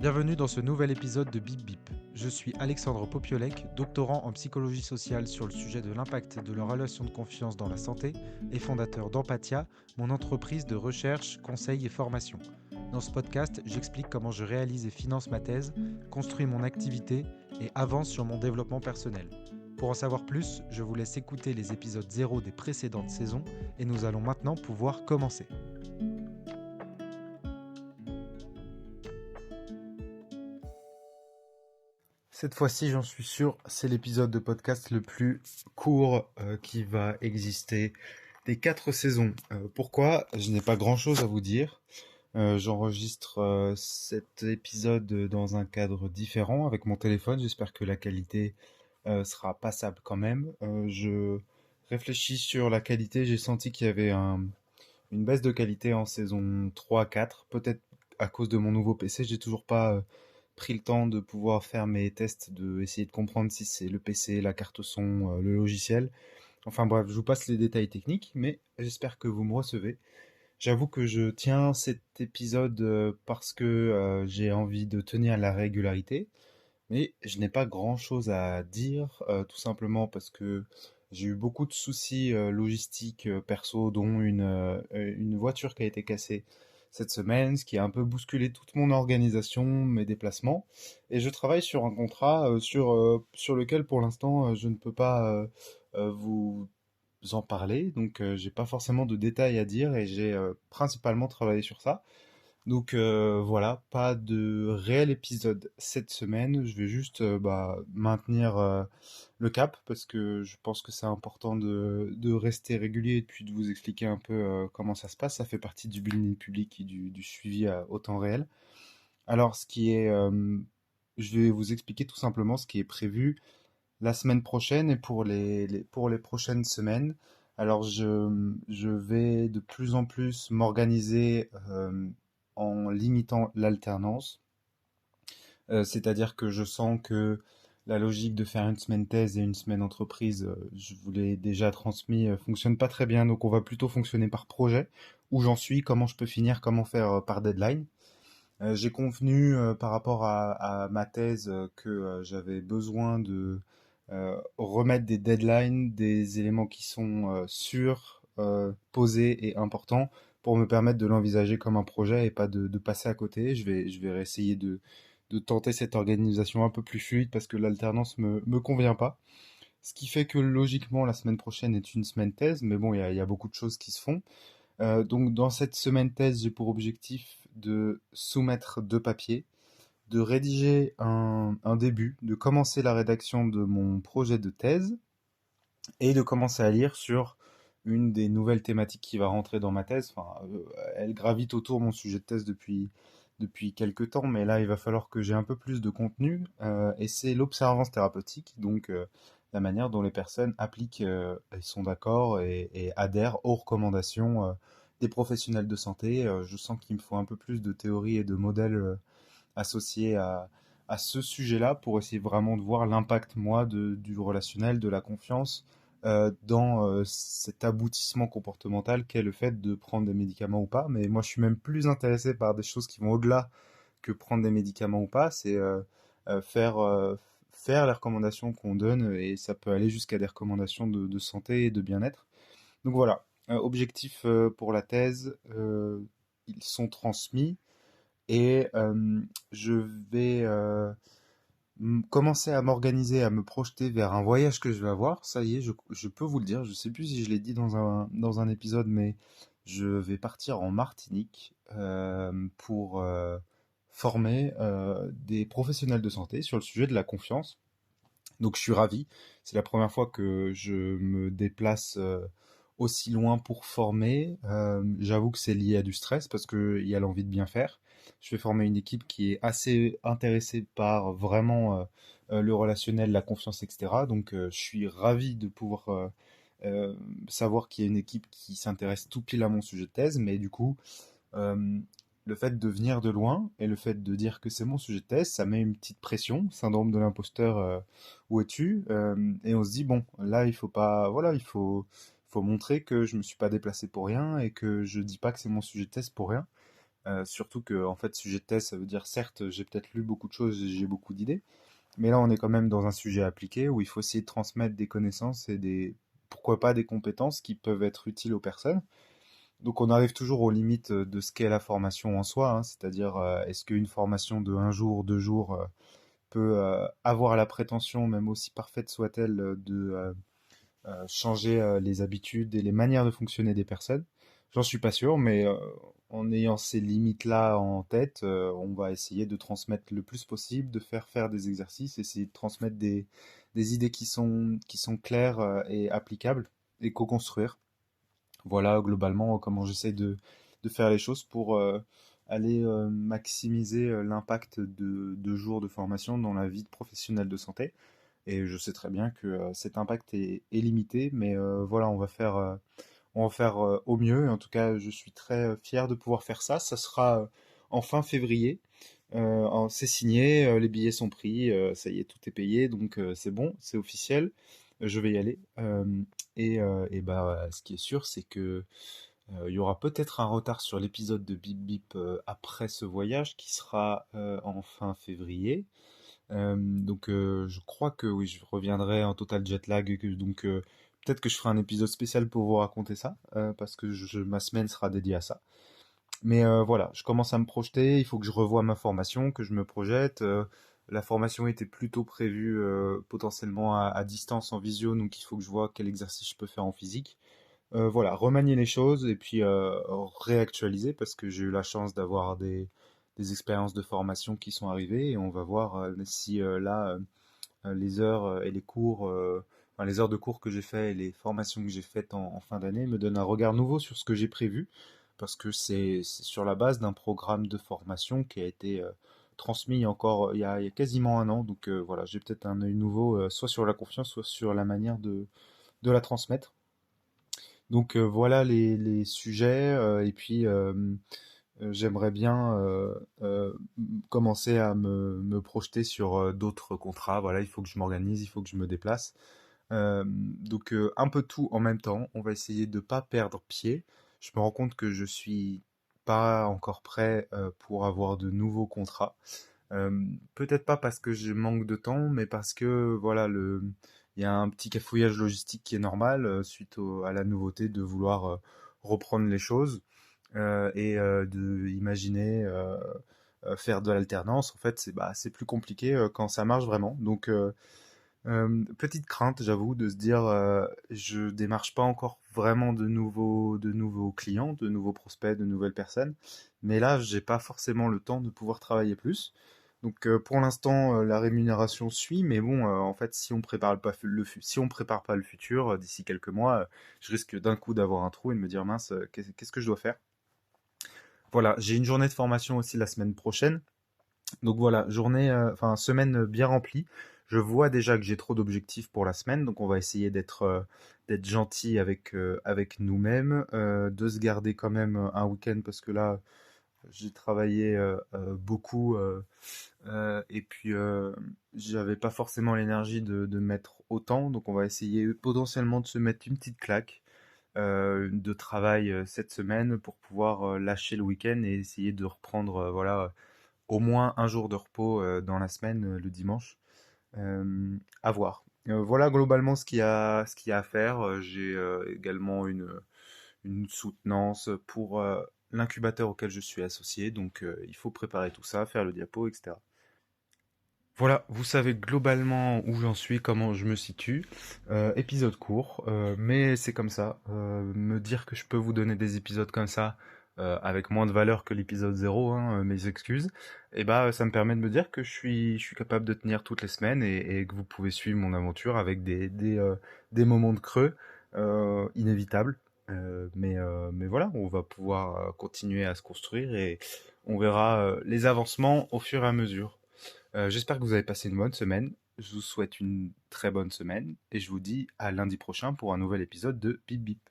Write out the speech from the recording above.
Bienvenue dans ce nouvel épisode de Bip Bip. Je suis Alexandre Popiolek, doctorant en psychologie sociale sur le sujet de l'impact de la relation de confiance dans la santé et fondateur d'Empathia, mon entreprise de recherche, conseil et formation. Dans ce podcast, j'explique comment je réalise et finance ma thèse, construis mon activité et avance sur mon développement personnel. Pour en savoir plus, je vous laisse écouter les épisodes 0 des précédentes saisons et nous allons maintenant pouvoir commencer. Cette fois-ci, j'en suis sûr, c'est l'épisode de podcast le plus court qui va exister des 4 saisons. Pourquoi ? Je n'ai pas grand-chose à vous dire. J'enregistre cet épisode dans un cadre différent avec mon téléphone. J'espère que la qualité sera passable quand même. Je réfléchis sur la qualité. J'ai senti qu'il y avait une baisse de qualité en saison 3-4. Peut-être à cause de mon nouveau PC. J'ai toujours pas pris le temps de pouvoir faire mes tests, de essayer de comprendre si c'est le PC, la carte son, le logiciel. Enfin bref, je vous passe les détails techniques, mais j'espère que vous me recevez. J'avoue que je tiens cet épisode parce que j'ai envie de tenir la régularité, mais je n'ai pas grand-chose à dire, tout simplement parce que j'ai eu beaucoup de soucis logistiques perso, dont une voiture qui a été cassée cette semaine, ce qui a un peu bousculé toute mon organisation, mes déplacements. Et je travaille sur un contrat sur lequel pour l'instant je ne peux pas vous en parler, donc j'ai pas forcément de détails à dire et j'ai principalement travaillé sur ça. Donc voilà, pas de réel épisode cette semaine. Je vais juste maintenir le cap parce que je pense que c'est important de rester régulier et puis de vous expliquer un peu comment ça se passe. Ça fait partie du building public et du suivi au temps réel. Alors je vais vous expliquer tout simplement ce qui est prévu la semaine prochaine et pour pour les prochaines semaines. Alors je vais de plus en plus m'organiser en limitant l'alternance. C'est-à-dire que je sens que la logique de faire une semaine thèse et une semaine entreprise, je vous l'ai déjà transmis, fonctionne pas très bien. Donc on va plutôt fonctionner par projet, où j'en suis, comment je peux finir, comment faire par deadline. J'ai convenu par rapport à ma thèse que j'avais besoin de remettre des deadlines, des éléments qui sont sûrs, posés et importants pour me permettre de l'envisager comme un projet et pas de passer à côté. Je vais essayer de tenter cette organisation un peu plus fluide parce que l'alternance me convient pas. Ce qui fait que logiquement la semaine prochaine est une semaine thèse, mais bon, il y a beaucoup de choses qui se font. Donc dans cette semaine thèse, j'ai pour objectif de soumettre 2 papiers, de rédiger un début, de commencer la rédaction de mon projet de thèse et de commencer à lire sur une des nouvelles thématiques qui va rentrer dans ma thèse. Enfin, elle gravite autour de mon sujet de thèse depuis quelques temps, mais là, il va falloir que j'ai un peu plus de contenu, et c'est l'observance thérapeutique, donc la manière dont les personnes appliquent et sont d'accord et adhèrent aux recommandations des professionnels de santé. Je sens qu'il me faut un peu plus de théorie et de modèles associés à ce sujet-là pour essayer vraiment de voir l'impact, moi, du relationnel, de la confiance dans cet aboutissement comportemental qu'est le fait de prendre des médicaments ou pas. Mais moi, je suis même plus intéressé par des choses qui vont au-delà que prendre des médicaments ou pas. C'est euh, faire, euh, faire les recommandations qu'on donne et ça peut aller jusqu'à des recommandations de santé et de bien-être. Donc voilà, objectif pour la thèse, ils sont transmis et je vais commencer à m'organiser, à me projeter vers un voyage que je vais avoir. Ça y est, je peux vous le dire. Je sais plus si je l'ai dit dans un épisode, mais je vais partir en Martinique pour former des professionnels de santé sur le sujet de la confiance. Donc je suis ravi. C'est la première fois que je me déplace aussi loin pour former. J'avoue que c'est lié à du stress parce qu'il y a l'envie de bien faire. Je vais former une équipe qui est assez intéressée par vraiment le relationnel, la confiance, etc. Donc je suis ravi de pouvoir euh, savoir qu'il y a une équipe qui s'intéresse tout pile à mon sujet de thèse, mais du coup, euh, le fait de venir de loin et le fait de dire que c'est mon sujet de thèse, ça met une petite pression, syndrome de l'imposteur, où es-tu? Et on se dit, bon, là, il faut pas, voilà, faut montrer que je me suis pas déplacé pour rien et que je dis pas que c'est mon sujet de thèse pour rien. Surtout que, en fait, sujet de thèse, ça veut dire, certes, j'ai peut-être lu beaucoup de choses, et j'ai beaucoup d'idées, mais là, on est quand même dans un sujet appliqué où il faut essayer de transmettre des connaissances et pourquoi pas des compétences qui peuvent être utiles aux personnes. Donc, on arrive toujours aux limites de ce qu'est la formation en soi, hein, c'est-à-dire, est-ce qu'une formation de un jour, 2 jours, peut avoir la prétention, même aussi parfaite soit-elle, de changer les habitudes et les manières de fonctionner des personnes. J'en suis pas sûr, mais en ayant ces limites-là en tête, on va essayer de transmettre le plus possible, de faire des exercices, essayer de transmettre des idées qui sont claires et applicables et co-construire. Voilà globalement comment j'essaie de faire les choses pour aller maximiser l'impact de jours de formation dans la vie de professionnel de santé. Et je sais très bien que cet impact est limité, mais voilà, on va faire au mieux. Et en tout cas, je suis très fier de pouvoir faire ça. Ça sera en fin février. C'est signé, les billets sont pris, ça y est, tout est payé, donc c'est bon, c'est officiel. Je vais y aller. Et bah, ce qui est sûr, c'est que il y aura peut-être un retard sur l'épisode de Bip Bip après ce voyage qui sera en fin février. Donc je crois que oui, je reviendrai en total jet lag, donc peut-être que je ferai un épisode spécial pour vous raconter ça, parce que ma semaine sera dédiée à ça. Mais voilà, je commence à me projeter, il faut que je revoie ma formation, que je me projette. La formation était plutôt prévue potentiellement à distance en visio, donc il faut que je vois quel exercice je peux faire en physique. Voilà, remanier les choses et puis réactualiser parce que j'ai eu la chance d'avoir des expériences de formation qui sont arrivées et on va voir si là les heures et les cours, enfin, les heures de cours que j'ai fait et les formations que j'ai faites en fin d'année me donnent un regard nouveau sur ce que j'ai prévu parce que c'est sur la base d'un programme de formation qui a été transmis encore il y a quasiment un an. Donc voilà, j'ai peut-être un œil nouveau soit sur la confiance, soit sur la manière de la transmettre. Donc voilà les sujets et puis j'aimerais bien commencer à me projeter sur d'autres contrats. Voilà, il faut que je m'organise, il faut que je me déplace. Donc un peu tout en même temps. On va essayer de pas perdre pied. Je me rends compte que je suis pas encore prêt pour avoir de nouveaux contrats. Peut-être pas parce que je manque de temps, mais parce que voilà, il y a un petit cafouillage logistique qui est normal suite à la nouveauté de vouloir reprendre les choses et de imaginer faire de l'alternance. En fait, c'est plus compliqué quand ça marche vraiment. Donc petite crainte, j'avoue, de se dire je démarche pas encore vraiment de nouveaux clients, de nouveaux prospects, de nouvelles personnes. Mais là, j'ai pas forcément le temps de pouvoir travailler plus. Donc pour l'instant, la rémunération suit, mais bon, en fait, si on prépare pas le futur, d'ici quelques mois, je risque d'un coup d'avoir un trou et de me dire mince, qu'est-ce que je dois faire? Voilà, j'ai une journée de formation aussi la semaine prochaine. Donc voilà, enfin semaine bien remplie. Je vois déjà que j'ai trop d'objectifs pour la semaine, donc on va essayer d'être gentil avec nous-mêmes, de se garder quand même un week-end parce que là j'ai travaillé beaucoup et puis j'avais pas forcément l'énergie de mettre autant, donc on va essayer potentiellement de se mettre une petite claque de travail cette semaine pour pouvoir lâcher le week-end et essayer de reprendre voilà au moins un jour de repos dans la semaine, le dimanche. À voir. Voilà globalement ce qu'il y a à faire. J'ai également une soutenance pour l'incubateur auquel je suis associé, donc il faut préparer tout ça, faire le diapo, etc. Voilà, vous savez globalement où j'en suis, comment je me situe. Épisode court, mais c'est comme ça. Me dire que je peux vous donner des épisodes comme ça, avec moins de valeur que l'épisode zéro, hein, mes excuses, et bah ça me permet de me dire que je suis capable de tenir toutes les semaines et que vous pouvez suivre mon aventure avec des moments de creux inévitables. Mais voilà, on va pouvoir continuer à se construire et on verra les avancements au fur et à mesure. J'espère que vous avez passé une bonne semaine. Je vous souhaite une très bonne semaine et je vous dis à lundi prochain pour un nouvel épisode de Bip Bip.